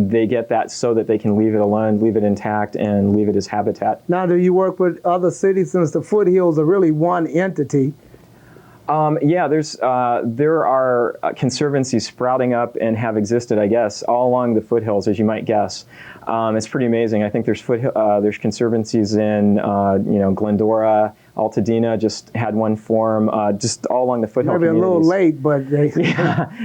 they get that so that they can leave it alone, leave it intact, and leave it as habitat. Now, do you work with other cities since the foothills are really one entity? Yeah, there are conservancies sprouting up and have existed, I guess, all along the foothills, as you might guess. It's pretty amazing. I think there's conservancies in Glendora, Altadena just had one form, just all along the foothill Maybe communities. a little late, but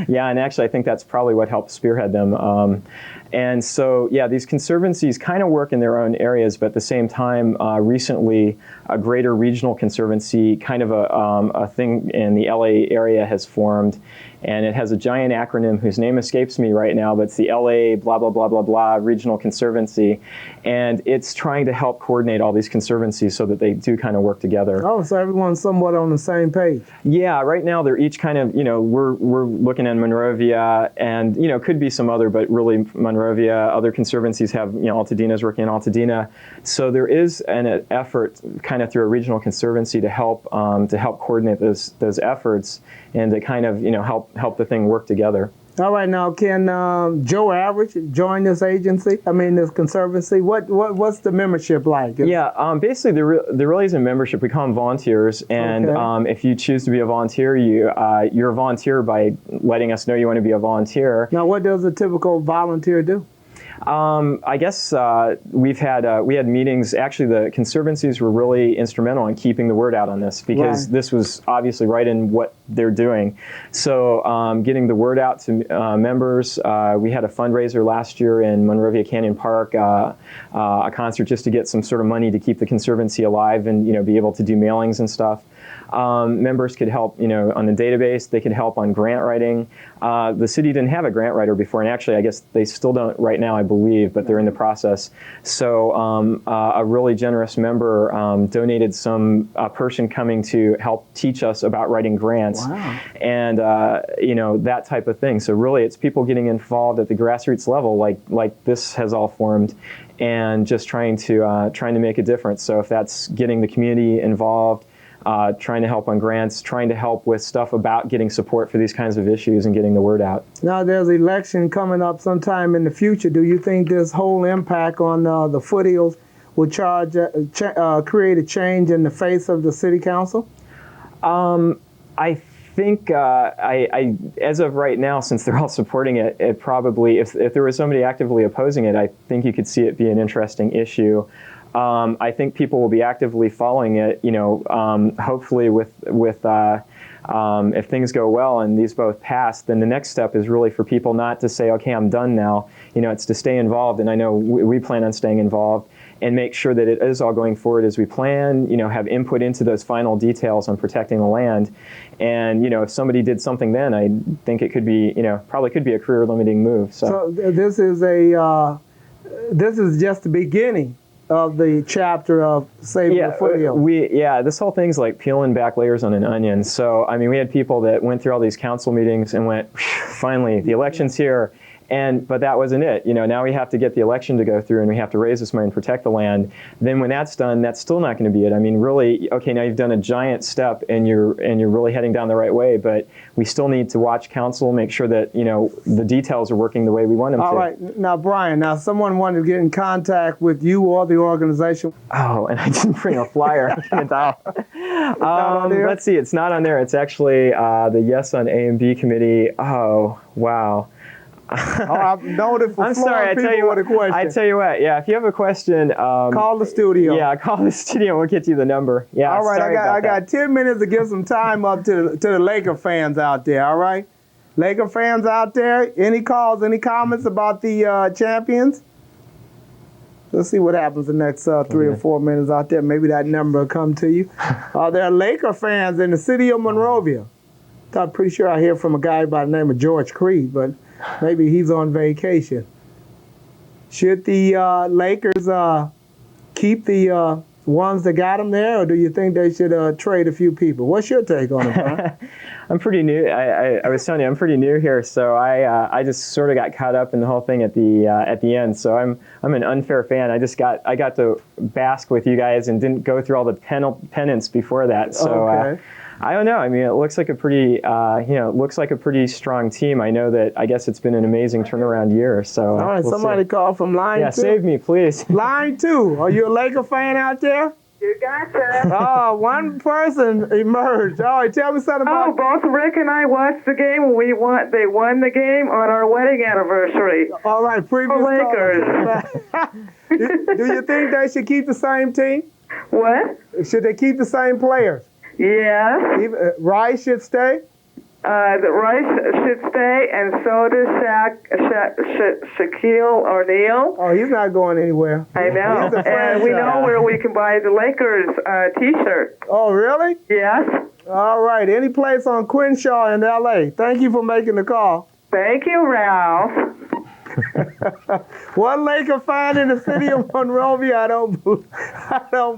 yeah, and actually I think that's probably what helped spearhead them. And so, yeah, these conservancies kind of work in their own areas, but at the same time, recently, a greater regional conservancy, kind of a thing in the LA area has formed, and it has a giant acronym whose name escapes me right now, but it's the LA blah, blah, blah, blah, blah Regional Conservancy, and it's trying to help coordinate all these conservancies so that they do kind of work together. Oh, so everyone's somewhat on the same page. Yeah, right now they're each kind of, we're looking at Monrovia, and, could be some other, but really Monrovia, other conservancies have, Altadena's working in Altadena. So there is an effort kind of through a regional conservancy to help coordinate those efforts and to kind of, help the thing work together. All right, now can Joe Average join this agency? I mean, this conservancy. What's the membership like? Yeah, basically there really isn't membership. We call them volunteers, and okay. If you choose to be a volunteer, you're a volunteer by letting us know you want to be a volunteer. Now, what does a typical volunteer do? I guess we had meetings. Actually, the conservancies were really instrumental in keeping the word out on this because this was obviously right in what they're doing. So getting the word out to members. We had a fundraiser last year in Monrovia Canyon Park, a concert just to get some sort of money to keep the conservancy alive and be able to do mailings and stuff. Members could help, on the database. They could help on grant writing. The city didn't have a grant writer before, and actually, I guess they still don't right now, I believe, but they're in the process. So a really generous member donated a person coming to help teach us about writing grants, and that type of thing. So really, it's people getting involved at the grassroots level, like this has all formed, and just trying to make a difference. So if that's getting the community involved. Trying to help on grants, trying to help with stuff about getting support for these kinds of issues and getting the word out. Now there's an election coming up sometime in the future. Do you think this whole impact on the foothills will create a change in the face of the city council? I think as of right now, since they're all supporting it, it probably, if there was somebody actively opposing it, I think you could see it be an interesting issue. I think people will be actively following it, hopefully with if things go well and these both pass, then the next step is really for people not to say, okay, I'm done now. It's to stay involved, and I know we plan on staying involved and make sure that it is all going forward as we plan, have input into those final details on protecting the land. And, if somebody did something then, I think it could be, probably could be a career-limiting move. So this is just the beginning of the chapter of saving the foothills. This whole thing's like peeling back layers on an onion. So, I mean, we had people that went through all these council meetings and went, finally, the election's here. But that wasn't it. Now we have to get the election to go through and we have to raise this money and protect the land. Then when that's done, that's still not going to be it. I mean, really, okay, now you've done a giant step and you're really heading down the right way, but we still need to watch council, make sure that, the details are working the way we want them to. All right. Now, Brian, someone wanted to get in contact with you or the organization. Oh, and I didn't bring a flyer. Let's see, it's not on there. It's actually the Yes on A and B committee. Oh, wow. I'm noted for I'm sorry, I tell you what. Yeah, if you have a question, call the studio. Yeah, call the studio. We'll get you the number. Yeah. All right, I got 10 minutes to give some time up to the Laker fans out there. All right, Laker fans out there. Any calls? Any comments about the champions? Let's see what happens the next 3 or 4 minutes out there. Maybe that number will come to you. There are Laker fans in the city of Monrovia. I'm pretty sure I hear from a guy by the name of George Creed, but maybe he's on vacation. Should the Lakers keep the ones that got them there, or do you think they should trade a few people? What's your take on it, Brian? I'm pretty new. I was telling you, I'm pretty new here, so I just sort of got caught up in the whole thing at the end. So I'm an unfair fan. I got to bask with you guys and didn't go through all the pennants before that. So Okay. I don't know. I mean, it looks like a pretty strong team. I know that. I guess it's been an amazing turnaround year. So All right, we'll somebody see. call from line 2. Yeah, save me, please. Line 2. Are you a Laker fan out there? You gotcha. Oh, one person emerged. All right, tell me something Oh, about. both Rick and I watched the game. They won the game on our wedding anniversary. All right, previous Lakers. do you think they should keep the same team? What? Should they keep the same players? Yes. Rice should stay? The Rice should stay, and so does Shaquille O'Neal. Oh, he's not going anywhere. I know. He's a And we know franchise. where we can buy the Lakers T-shirt. Oh, really? Yes. All right, any place on Crenshaw in L.A. Thank you for making the call. Thank you, Ralph. One Laker fan in the city of Monrovia. I don't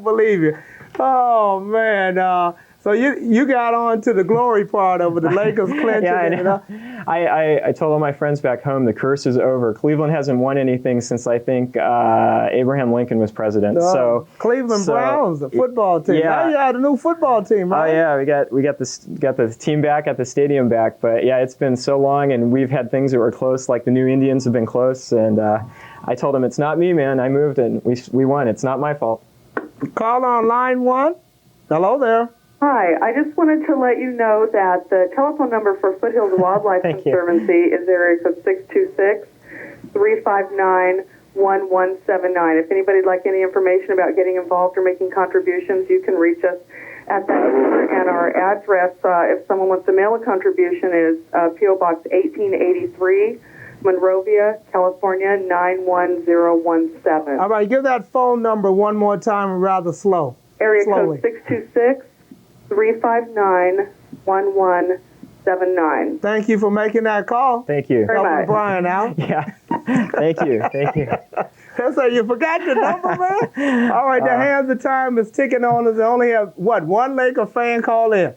believe it. Oh man. So you got on to the glory part of it. The Lakers clinching. Yeah, I know. I told all my friends back home the curse is over. Cleveland hasn't won anything since I think Abraham Lincoln was president. So Cleveland Browns, the football team. Yeah. Now you got a new football team, right? Oh yeah, we got the team back, got the stadium back. But yeah, it's been so long, and we've had things that were close, like the New Indians have been close. And I told them it's not me, man. I moved and we won. It's not my fault. Call on line 1. Hello there. Hi, I just wanted to let you know that the telephone number for Foothills Wildlife Thank you. Conservancy is area code 626-359-1179. If anybody'd like any information about getting involved or making contributions, you can reach us at that number. And our address, if someone wants to mail a contribution, is P.O. Box 1883, Monrovia, California, 91017. All right, give that phone number one more time, rather slow. Area Slowly. code 626-359-1179. Thank you for making that call. Thank you. Very Helping much. Brian out. Yeah. Thank you. So you forgot your number, man? All right, the hands of time is ticking on us. They only have, one Laker fan call in?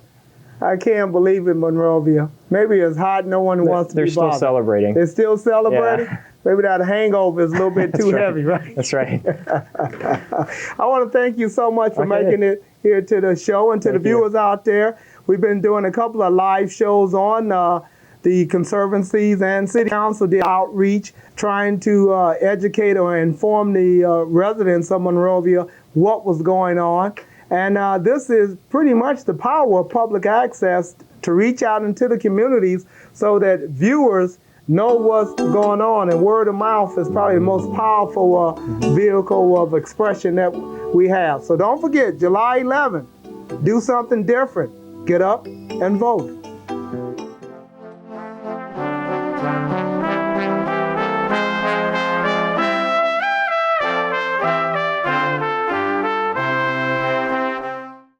I can't believe it, Monrovia. Maybe it's hot, no one wants to They're be still bothered. celebrating. They're still celebrating? Yeah. Maybe that hangover is a little bit too heavy, right? That's right. I want to thank you so much for Okay. making it here to the show, and to the Thank you. viewers out there. We've been doing a couple of live shows on the conservancies and city council did outreach, trying to educate or inform the residents of Monrovia what was going on. And this is pretty much the power of public access to reach out into the communities so that viewers know what's going on. And word of mouth is probably the most powerful vehicle of expression that we have. So don't forget, July 11th, do something different. Get up and vote.